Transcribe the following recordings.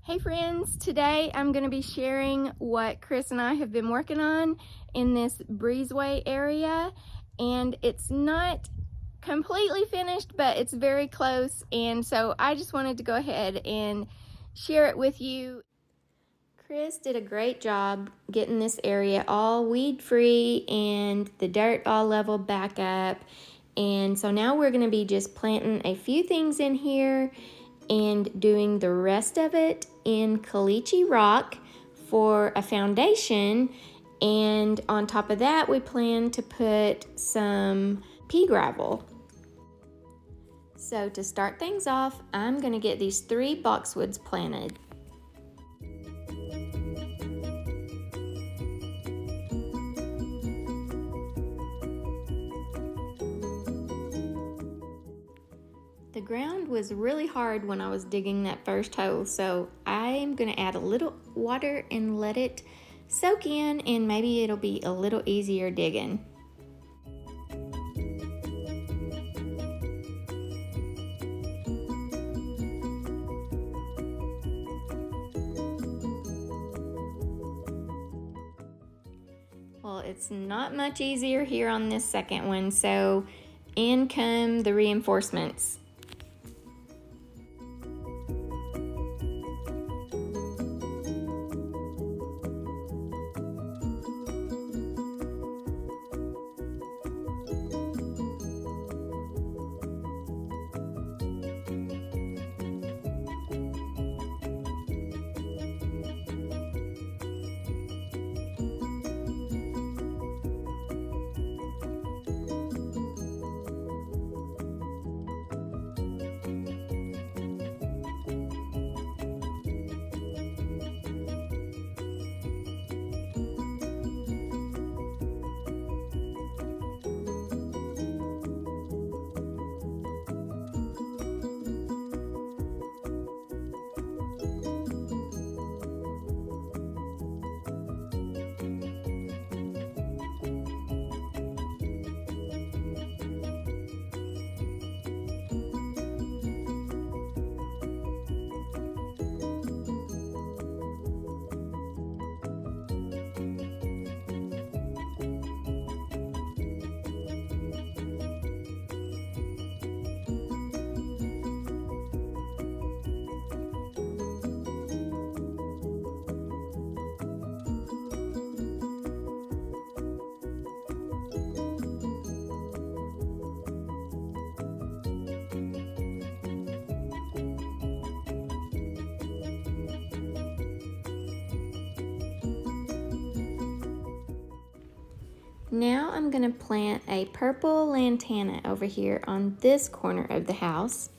Hey friends, today I'm going to be sharing what Chris and I have been working on in this breezeway area, and it's not completely finished, but it's very close, and so I just wanted to go ahead and share it with you. Chris did a great job getting this area all weed free and the dirt all leveled back up, and so now we're going to be just planting a few things in here and doing the rest of it in caliche rock for a foundation. And on top of that, we plan to put some pea gravel. So to start things off, I'm going to get these 3 boxwoods planted. The ground was really hard when I was digging that first hole, so I'm going to add a little water and let it soak in, and maybe it'll be a little easier digging. Well, it's not much easier here on this second one, so in come the reinforcements. Now I'm going to plant a purple lantana over here on this corner of the house.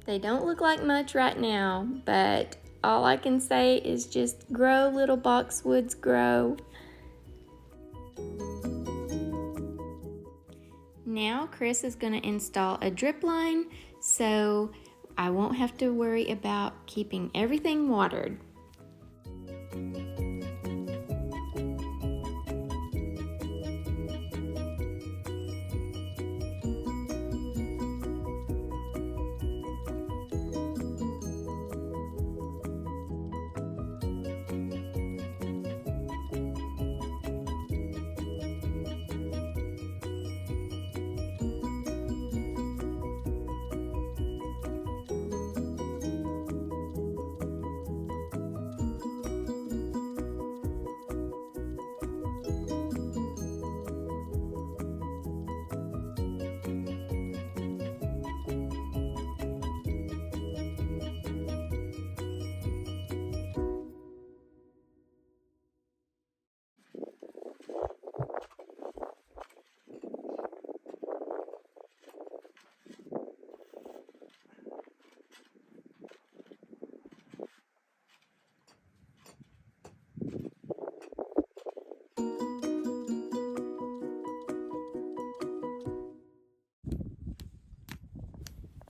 They don't look like much right now, but all I can say is just grow, little boxwoods, grow. Now Chris is going to install a drip line, so I won't have to worry about keeping everything watered.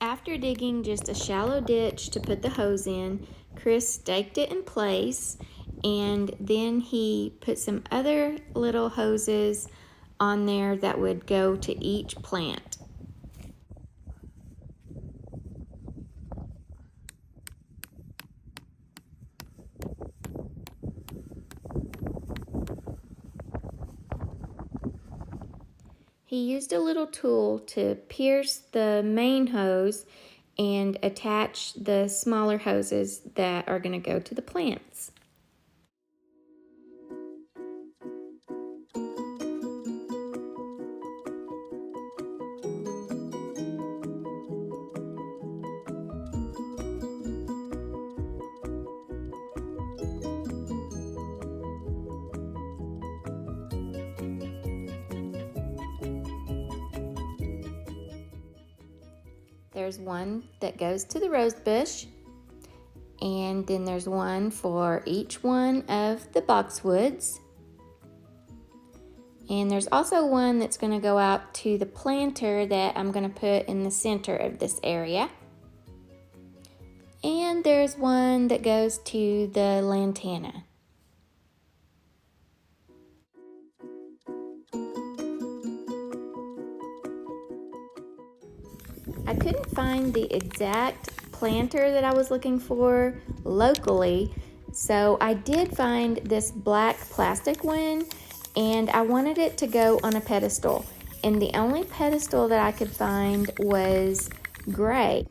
After digging just a shallow ditch to put the hose in, Chris staked it in place, and then he put some other little hoses on there that would go to each plant. He used a little tool to pierce the main hose and attach the smaller hoses that are going to go to the plants. There's one that goes to the rose bush, and then there's one for each one of the boxwoods. And there's also one that's going to go out to the planter that I'm going to put in the center of this area. And there's one that goes to the lantana. I couldn't find the exact planter that I was looking for locally, so I did find this black plastic one, and I wanted it to go on a pedestal. And the only pedestal that I could find was gray.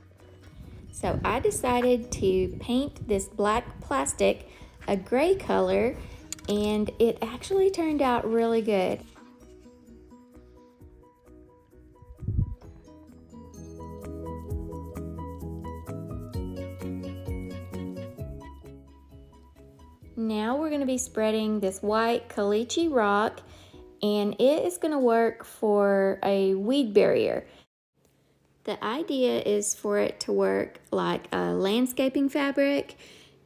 So I decided to paint this black plastic a gray color, and it actually turned out really good. Now we're going to be spreading this white caliche rock, and it is going to work for a weed barrier. The idea is for it to work like a landscaping fabric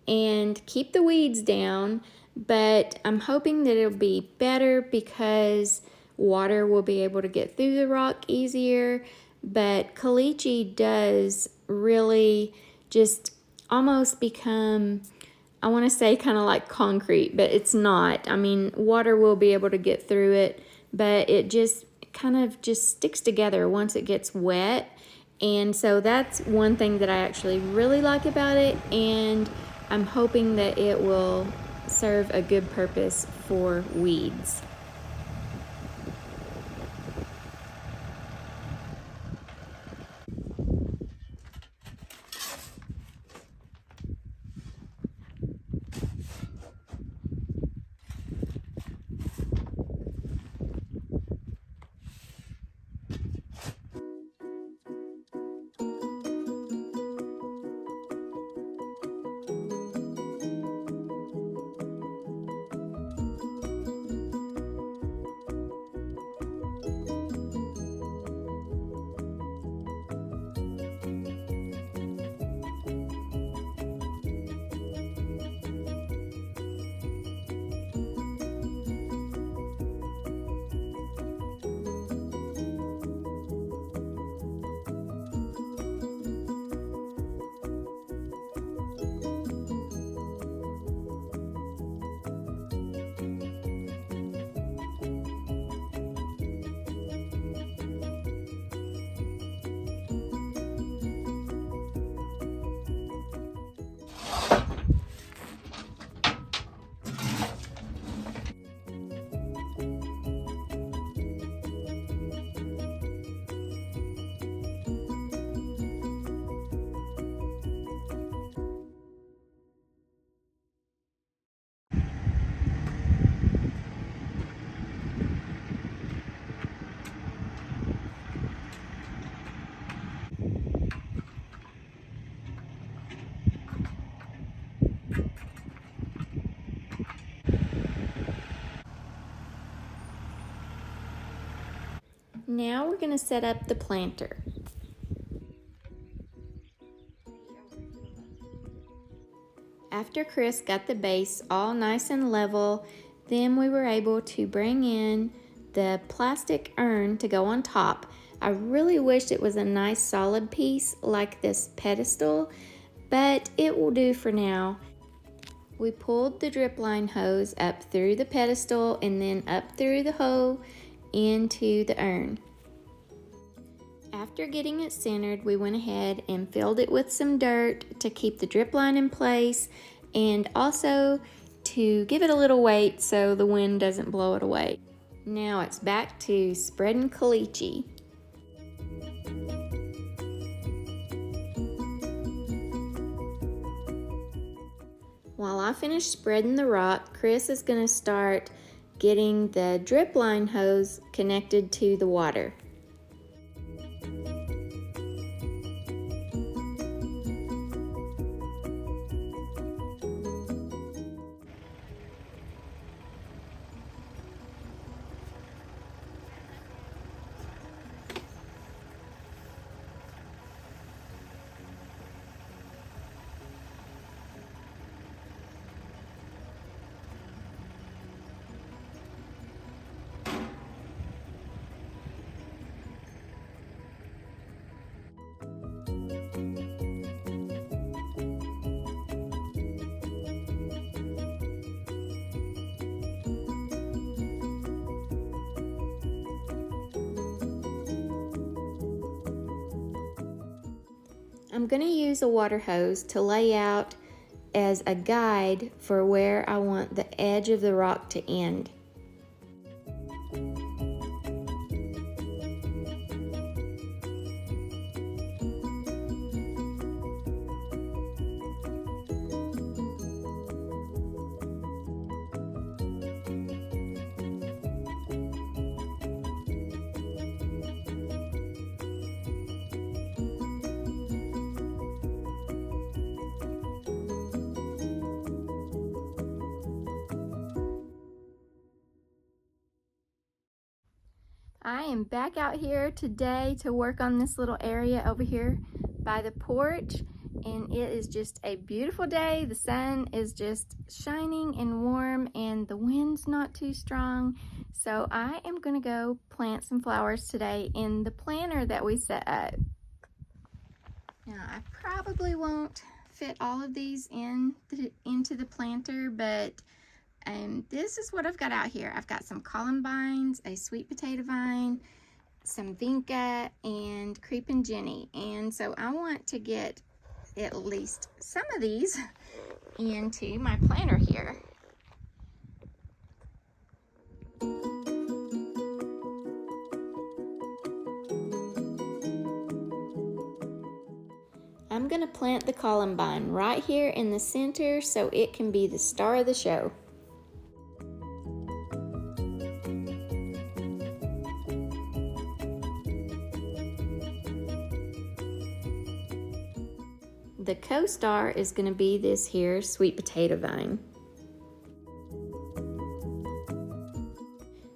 and keep the weeds down, but I'm hoping that it'll be better because water will be able to get through the rock easier. But caliche does really just almost become, I want to say kind of like concrete, but it's not. I mean, water will be able to get through it, but it just kind of just sticks together once it gets wet. And so that's one thing that I actually really like about it, and I'm hoping that it will serve a good purpose for weeds. Now we're going to set up the planter. After Chris got the base all nice and level, then we were able to bring in the plastic urn to go on top. I really wish it was a nice solid piece like this pedestal, but it will do for now. We pulled the drip line hose up through the pedestal and then up through the hole into the urn. After getting it centered, we went ahead and filled it with some dirt to keep the drip line in place and also to give it a little weight so the wind doesn't blow it away. Now it's back to spreading caliche. While I finish spreading the rock, Chris is going to start getting the drip line hose connected to the water. I'm going to use a water hose to lay out as a guide for where I want the edge of the rock to end. I am back out here today to work on this little area over here by the porch, and it is just a beautiful day. The sun is just shining and warm and the wind's not too strong. So I am gonna go plant some flowers today in the planter that we set up. Now I probably won't fit all of these into the planter, but this is what I've got out here. I've got some columbines, a sweet potato vine, some vinca, and creeping jenny. And so I want to get at least some of these into my planter here. I'm going to plant the columbine right here in the center so it can be the star of the show. The co-star is going to be this here sweet potato vine.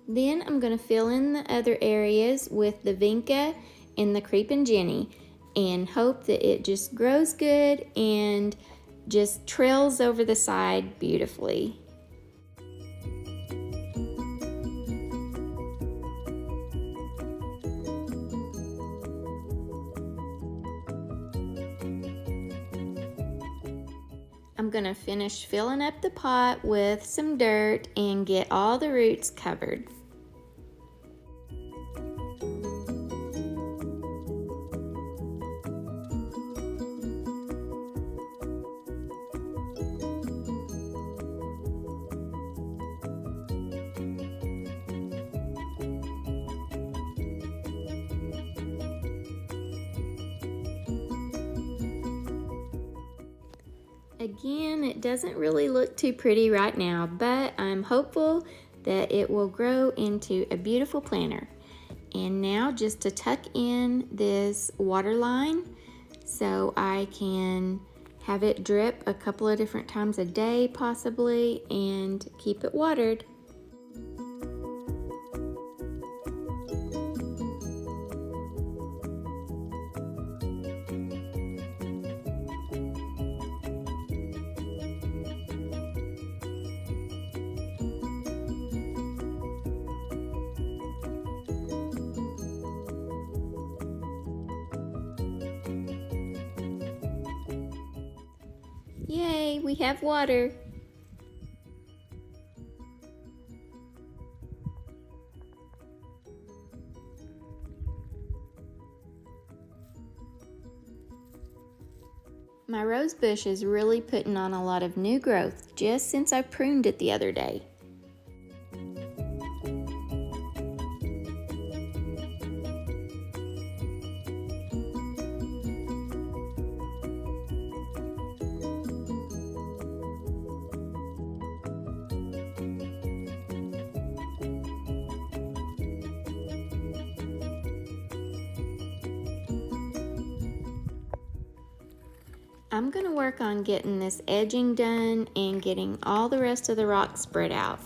Then I'm going to fill in the other areas with the vinca and the creeping jenny and hope that it just grows good and just trails over the side beautifully. I'm going to finish filling up the pot with some dirt and get all the roots covered. Again, it doesn't really look too pretty right now, but I'm hopeful that it will grow into a beautiful planter. And now just to tuck in this water line so I can have it drip a couple of different times a day possibly and keep it watered. Yay, we have water. My rose bush is really putting on a lot of new growth just since I pruned it the other day. I'm going to work on getting this edging done and getting all the rest of the rock spread out.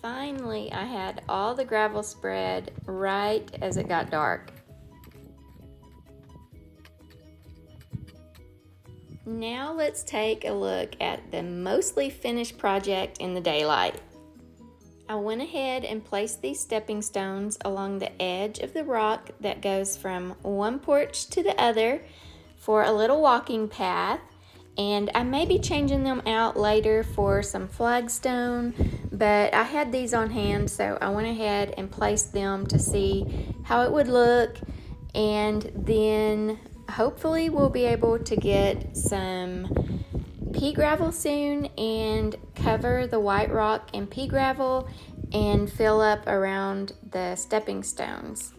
Finally, I had all the gravel spread right as it got dark. Now let's take a look at the mostly finished project in the daylight. I went ahead and placed these stepping stones along the edge of the rock that goes from one porch to the other for a little walking path, And I may be changing them out later for some flagstone, but I had these on hand, so I went ahead and placed them to see how it would look. And then hopefully we'll be able to get some pea gravel soon and cover the white rock and pea gravel and fill up around the stepping stones.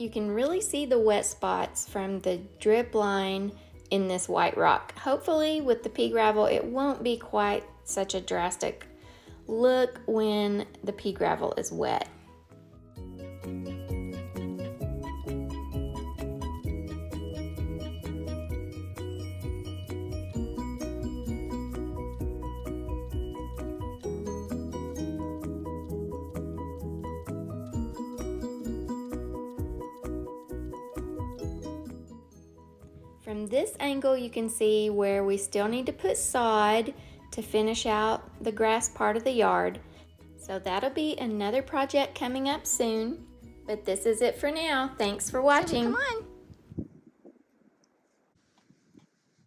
You can really see the wet spots from the drip line in this white rock. Hopefully with the pea gravel it won't be quite such a drastic look when the pea gravel is wet. From this angle you can see where we still need to put sod to finish out the grass part of the yard. So that'll be another project coming up soon. But this is it for now. Thanks for watching. Come on.